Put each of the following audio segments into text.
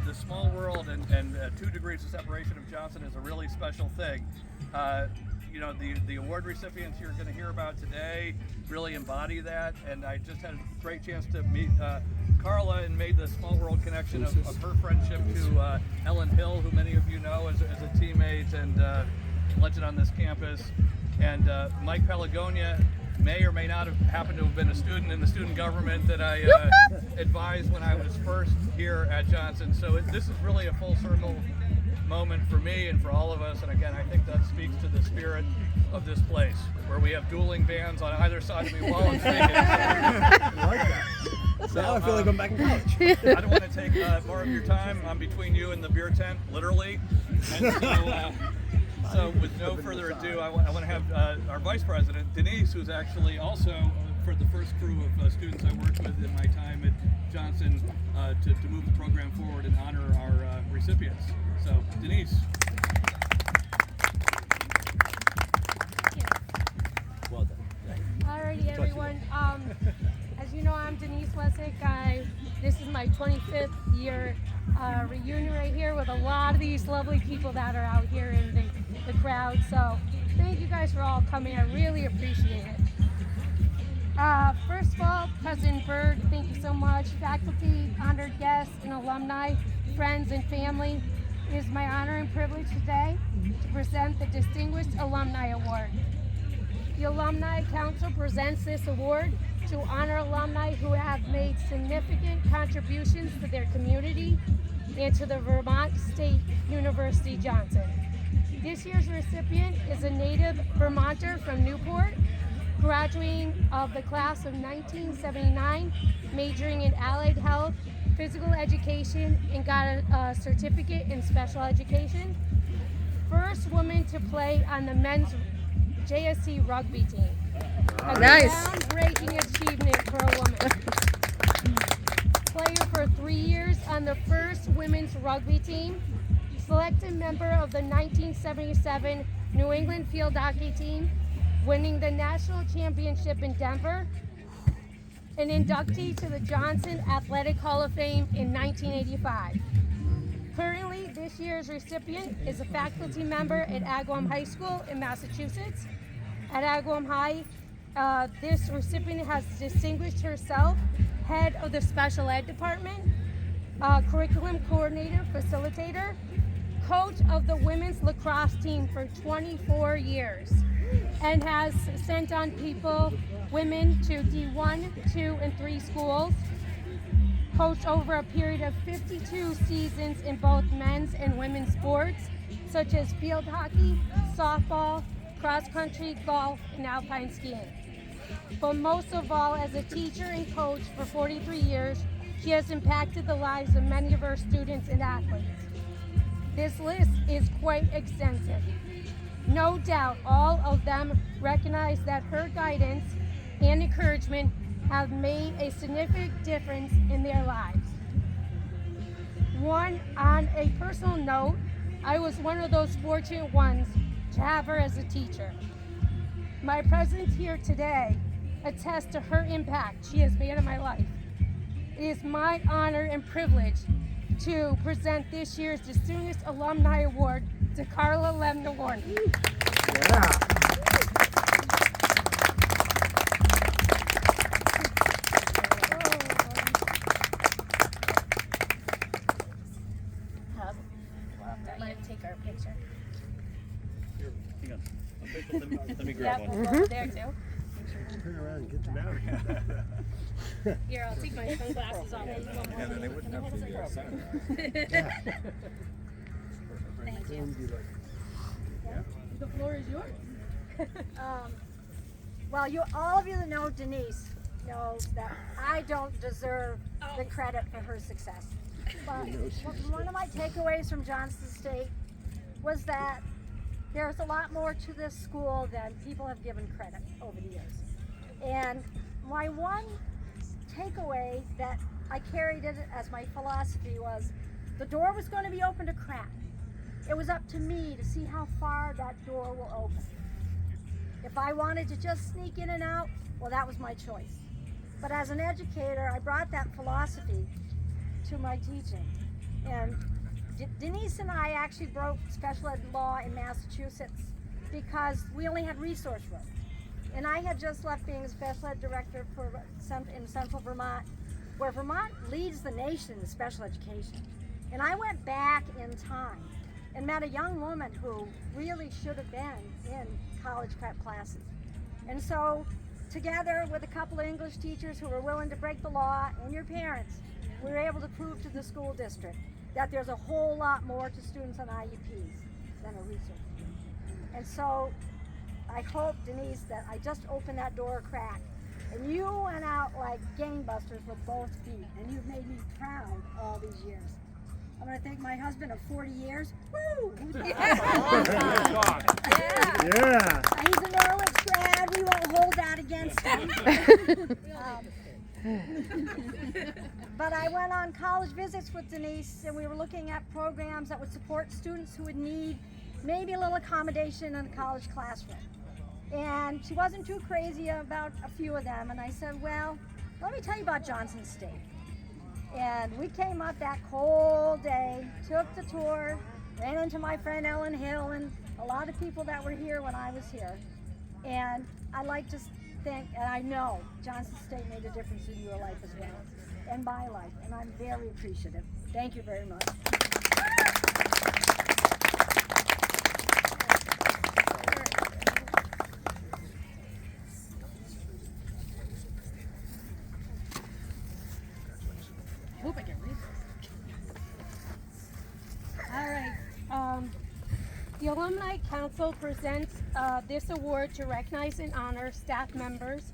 the small world and 2 degrees of separation of Johnson is a really special thing. You know, the award recipients you're going to hear about today really embody that, and I just had a great chance to meet Carla and made the small world connection of her friendship to Ellen Hill, who many of you know as a teammate and legend on this campus, and Mike Pelagonia may or may not have happened to have been a student in the student government that I advised when I was first here at Johnson. So this is really a full circle moment for me and for all of us, and again, I think that speaks to the spirit of this place, where we have dueling bands on either side of me while I'm speaking. I like that. So, now I feel like I'm back in college. I don't want to take more of your time. I'm between you and the beer tent, literally. And so with no further ado, I want to have our Vice President, Denise, who's actually also for the first crew of students I worked with in my time at Johnson, to move the program forward and honor our recipients. So, Denise. Well done. Alrighty, everyone. As you know, I'm Denise Wessick. This is my 25th year reunion right here with a lot of these lovely people that are out here in the crowd. So thank you guys for all coming. I really appreciate it. First of all, President Berg, thank you so much. Faculty, honored guests, and alumni, friends, and family. It is my honor and privilege today to present the Distinguished Alumni Award. The Alumni Council presents this award to honor alumni who have made significant contributions to their community and to the Vermont State University Johnson. This year's recipient is a native Vermonter from Newport, graduating of the class of 1979, majoring in allied health, physical education, and got a certificate in special education. First woman to play on the men's JSC rugby team. A groundbreaking achievement for a woman. Player for 3 years on the first women's rugby team. Selected member of the 1977 New England field hockey team, winning the national championship in Denver. An inductee to the Johnson Athletic Hall of Fame in 1985. Currently, this year's recipient is a faculty member at Agawam High School in Massachusetts. At Agawam High, this recipient has distinguished herself head of the special ed department, curriculum coordinator, facilitator, coach of the women's lacrosse team for 24 years, and has sent on women to D1, 2, and 3 schools, coached over a period of 52 seasons in both men's and women's sports, such as field hockey, softball, cross country, golf, and alpine skiing. But most of all, as a teacher and coach for 43 years, she has impacted the lives of many of her students and athletes. This list is quite extensive. No doubt all of them recognize that her guidance and encouragement have made a significant difference in their lives. On a personal note, I was one of those fortunate ones to have her as a teacher. My presence here today attests to her impact she has made on my life. It is my honor and privilege to present this year's Distinguished Alumni Award to Carla Lemna-Warden. Yeah. Take our picture. Here, hang on. Official, let me grab Yep, one. we'll go there too. Turn around and get them out. Here, I'll take my sunglasses off. And then they wouldn't have to Thank you. The floor is yours. Well, all of you that know Denise knows that I don't deserve the credit for her success. But one of my takeaways from Johnson State was that there's a lot more to this school than people have given credit over the years. And my one takeaway that I carried it as my philosophy was the door was going to be open to crack. It was up to me to see how far that door will open. If I wanted to just sneak in and out, well, that was my choice. But as an educator, I brought that philosophy to my teaching. And Denise and I actually broke special ed law in Massachusetts because we only had resource room. And I had just left being a special ed director in central Vermont, where Vermont leads the nation in special education. And I went back in time and met a young woman who really should have been in college prep classes. And so, together with a couple of English teachers who were willing to break the law and your parents, we were able to prove to the school district that there's a whole lot more to students on IEPs than a research. And so, I hope, Denise, that I just opened that door a crack and you went out like gangbusters with both feet, and you've made me proud all these years. I'm going to thank my husband of 40 years. Woo! Yeah. He's an Norwich grad. We won't hold that against him. But I went on college visits with Denise, and we were looking at programs that would support students who would need maybe a little accommodation in a college classroom. And she wasn't too crazy about a few of them. And I said, well, let me tell you about Johnson State. And we came up that cold day, took the tour, ran into my friend Ellen Hill and a lot of people that were here when I was here. And I like to think, and I know Johnson State made a difference in your life as well, and my life, and I'm very appreciative. Thank you very much. Hope I can read this. All right. The Alumni Council presents this award to recognize and honor staff members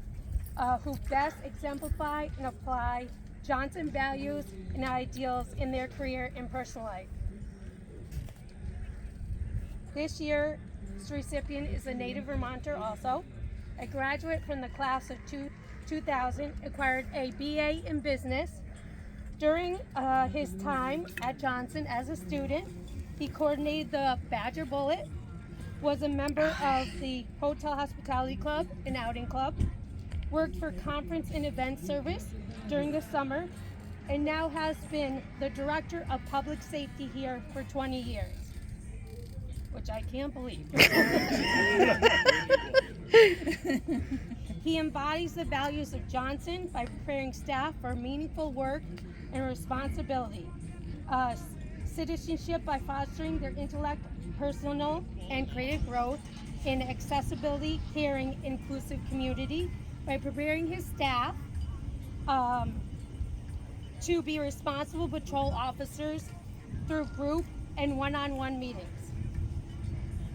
who best exemplify and apply Johnson values and ideals in their career and personal life. This year's recipient is a native Vermonter also, a graduate from the class of 2000, acquired a BA in business. During his time at Johnson as a student, he coordinated the Badger Bullet, was a member of the Hotel Hospitality Club and Outing Club, worked for Conference and Event Service during the summer, and now has been the Director of Public Safety here for 20 years, which I can't believe. He embodies the values of Johnson by preparing staff for meaningful work and responsibility, citizenship by fostering their intellect, personal and creative growth, in accessibility, caring, inclusive community, by preparing his staff to be responsible patrol officers through group and one-on-one meetings.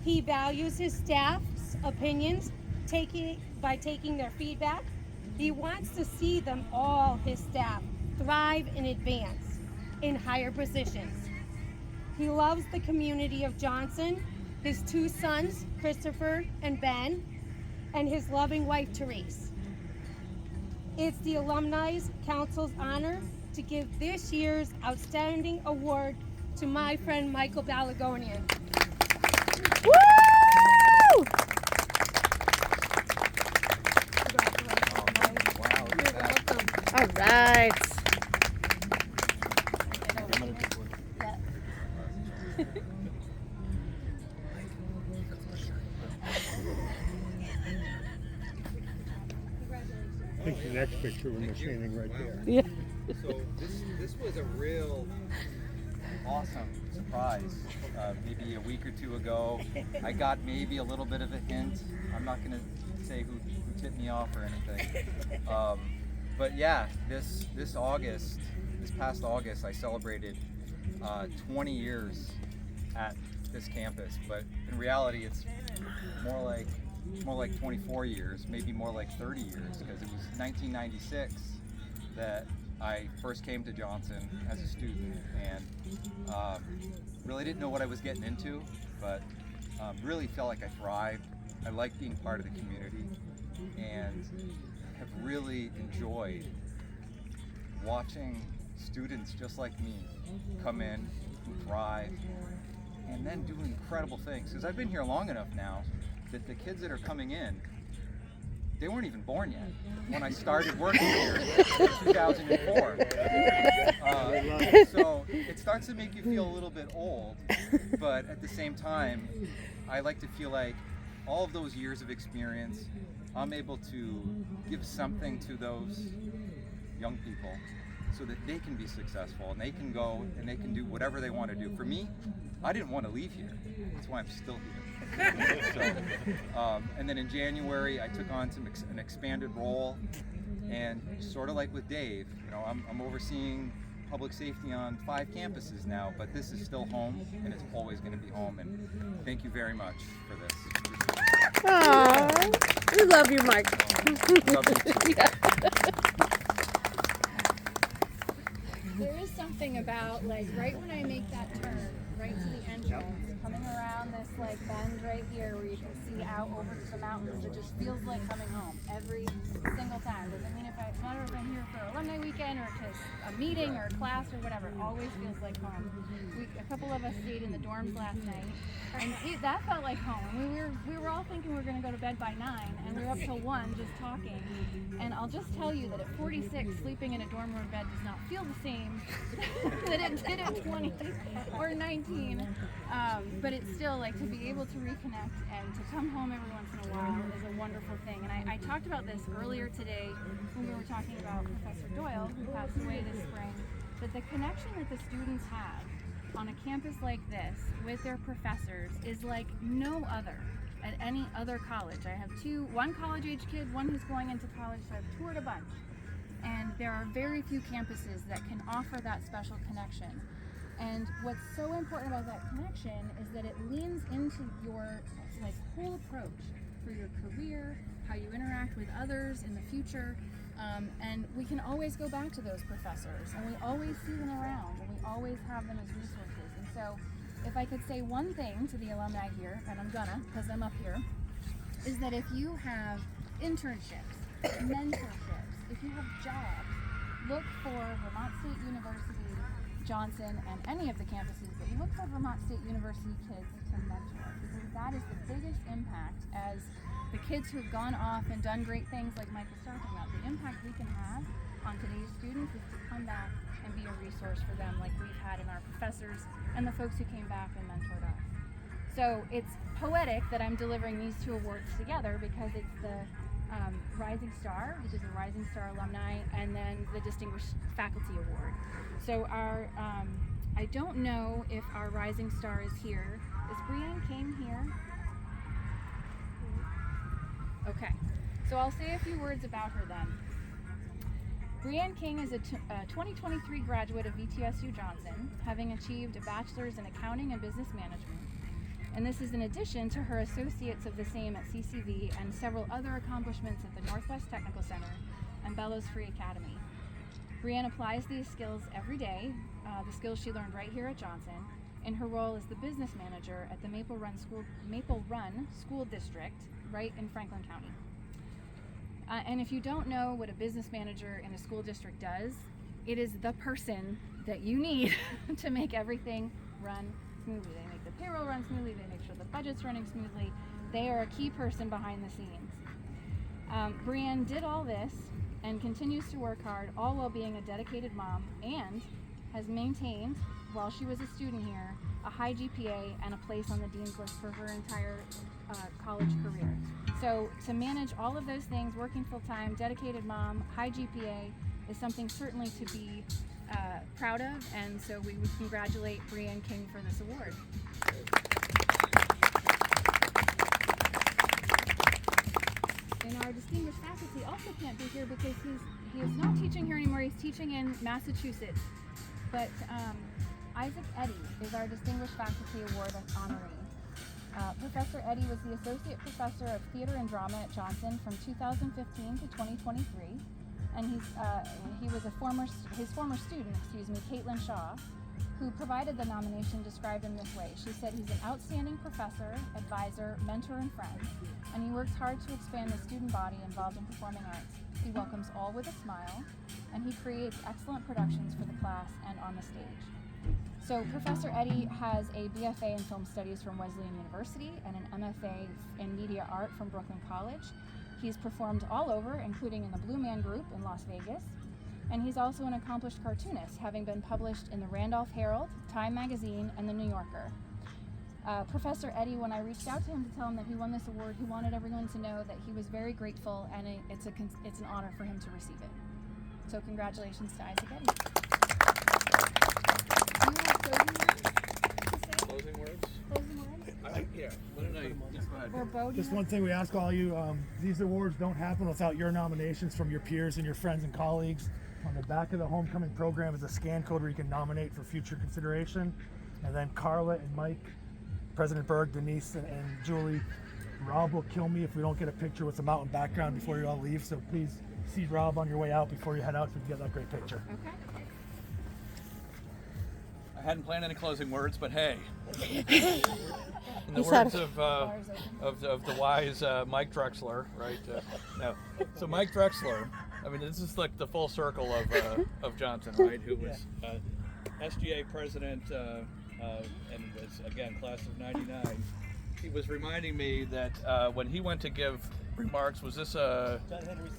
He values his staff's opinions by taking their feedback. He wants to see them all, his staff, thrive and advance in higher positions. He loves the community of Johnson, his two sons, Christopher and Ben, and his loving wife, Therese. It's the Alumni Council's honor to give this year's Outstanding Award to my friend Michael Balagonian. Woo! All right. I think the next picture we're standing right there. Yeah. So this was a real awesome surprise. Maybe a week or two ago, I got maybe a little bit of a hint. I'm not going to say who tipped me off or anything. But yeah, this past August, I celebrated 20 years at this campus. But in reality, it's more like 24 years, maybe more like 30 years, because it was 1996 that I first came to Johnson as a student, and really didn't know what I was getting into, but really felt like I thrived. I liked being part of the community, and have really enjoyed watching students just like me come in and thrive, and then do incredible things. Because I've been here long enough now that the kids that are coming in, they weren't even born yet when I started working here in 2004. So it starts to make you feel a little bit old, but at the same time, I like to feel like all of those years of experience, I'm able to give something to those young people so that they can be successful and they can go and they can do whatever they want to do. For me, I didn't want to leave here. That's why I'm still here. So, and then in January, I took on an expanded role, and sort of like with Dave, you know, I'm overseeing public safety on 5 campuses now, but this is still home, and it's always going to be home. And thank you very much for this. Aww, we love you, Mike. Love you too. Yeah. There is something about, like, right when I make that turn, right to the entrance, coming around this, like, bend right here where you can see out over to the mountains, it just feels like coming home every single time. Doesn't mean if I matter if I'm here for alumni weekend or just a meeting or a class or whatever, it always feels like home. A couple of us stayed in the dorms last night, and that felt like home. We were all thinking we were going to go to bed by 9, and we were up till 1 just talking. And I'll just tell you that at 46, sleeping in a dorm room bed does not feel the same that it did at 20 or 19. But it's still, like, to be able to reconnect and to come home every once in a while is a wonderful thing. And I talked about this earlier today when we were talking about Professor Doyle, who passed away this spring, that the connection that the students have on a campus like this with their professors is like no other at any other college. I have one college-age kid, one who's going into college, so I've toured a bunch. And there are very few campuses that can offer that special connection. And what's so important about that connection is that it leans into your, like, whole approach for your career, how you interact with others in the future. And we can always go back to those professors, and we always see them around, and we always have them as resources. And so if I could say one thing to the alumni here, and I'm gonna, because I'm up here, is that if you have internships, mentorships, if you have jobs, look for Vermont State University, Johnson, and any of the campuses, but you look for Vermont State University kids to mentor, because that is the biggest impact. As the kids who have gone off and done great things like Mike was talking about, the impact we can have on today's students is to come back and be a resource for them, like we've had in our professors and the folks who came back and mentored us. So it's poetic that I'm delivering these 2 awards together, because it's the Rising Star, which is a Rising Star alumni, and then the Distinguished Faculty Award. So our, I don't know if our Rising Star is here. Is Brianne King here? Okay, so I'll say a few words about her then. Brianne King is a 2023 graduate of VTSU Johnson, having achieved a bachelor's in accounting and business management. And this is in addition to her associates of the same at CCV and several other accomplishments at the Northwest Technical Center and Bellows Free Academy. Brianne applies these skills every day, the skills she learned right here at Johnson, in her role as the business manager at the Maple Run School District, right in Franklin County. And if you don't know what a business manager in a school district does, it is the person that you need to make everything run smoothly. They make the payroll run smoothly, they make sure the budget's running smoothly. They are a key person behind the scenes. Brianne did all this and continues to work hard, all while being a dedicated mom, and has maintained, while she was a student here, a high GPA and a place on the dean's list for her entire college career. So to manage all of those things, working full-time, dedicated mom, high GPA, is something certainly to be proud of, and so we would congratulate Brianne King for this award. And our distinguished faculty also can't be here because he is not teaching here anymore. He's teaching in Massachusetts. But Isaac Eddy is our Distinguished Faculty Award honoree. Professor Eddy was the Associate Professor of Theater and Drama at Johnson from 2015 to 2023. And he was his former student, Caitlin Shaw, who provided the nomination, described him this way. She said he's an outstanding professor, advisor, mentor, and friend, and he works hard to expand the student body involved in performing arts. He welcomes all with a smile, and he creates excellent productions for the class and on the stage. So Professor Eddy has a BFA in Film Studies from Wesleyan University and an MFA in Media Art from Brooklyn College. He's performed all over, including in the Blue Man Group in Las Vegas. And he's also an accomplished cartoonist, having been published in the Randolph Herald, Time Magazine, and the New Yorker. Professor Eddie, when I reached out to him to tell him that he won this award, he wanted everyone to know that he was very grateful, and it's an honor for him to receive it. So congratulations to Isaac Eddie. Do you have Closing words? closing words? Yeah. What did I? Just go ahead. Or Bo, do you Just have- one thing we ask all you, these awards don't happen without your nominations from your peers and your friends and colleagues. On the back of the homecoming program is a scan code where you can nominate for future consideration. And then Carla and Mike, President Berg, Denise, and Julie, Rob will kill me if we don't get a picture with the mountain background before you all leave. So please see Rob on your way out before you head out so we can get that great picture. Okay. I hadn't planned any closing words, but hey. In the He said words of the wise Mike Drexler, right? No. So Mike Drexler, I mean, this is like the full circle of Johnson, right? Who was SGA president and was, again, class of '99. He was reminding me that when he went to give remarks, was this John Henry's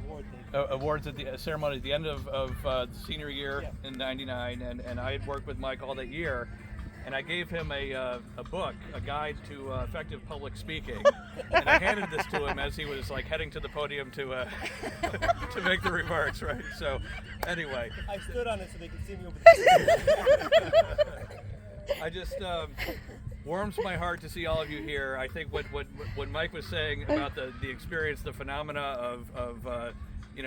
award thing. awards at the ceremony at the end of the senior year in '99, and I had worked with Mike all that year, and I gave him a book, a guide to effective public speaking, and I handed this to him as he was like heading to the podium to to make the remarks, right? So, anyway, I stood on it so they could see me over I just warms my heart to see all of you here. I think what Mike was saying about the experience, the phenomena of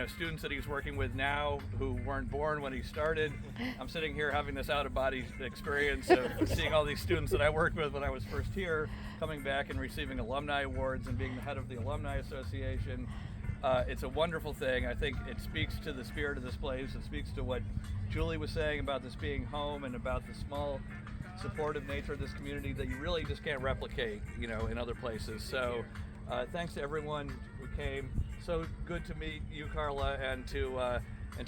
students that he's working with now who weren't born when he started. I'm sitting here having this out-of-body experience of seeing all these students that I worked with when I was first here, coming back and receiving alumni awards and being the head of the Alumni Association. It's a wonderful thing. I think it speaks to the spirit of this place. It speaks to what Julie was saying about this being home and about the small, supportive nature of this community that you really just can't replicate, in other places. So thanks to everyone who came. So good to meet you, Carla, and to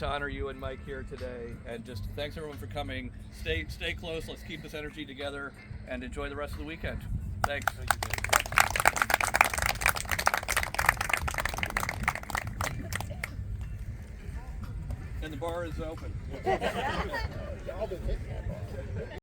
honor you and Mike here today. And just thanks everyone for coming. Stay close. Let's keep this energy together and enjoy the rest of the weekend. Thanks. And the bar is open.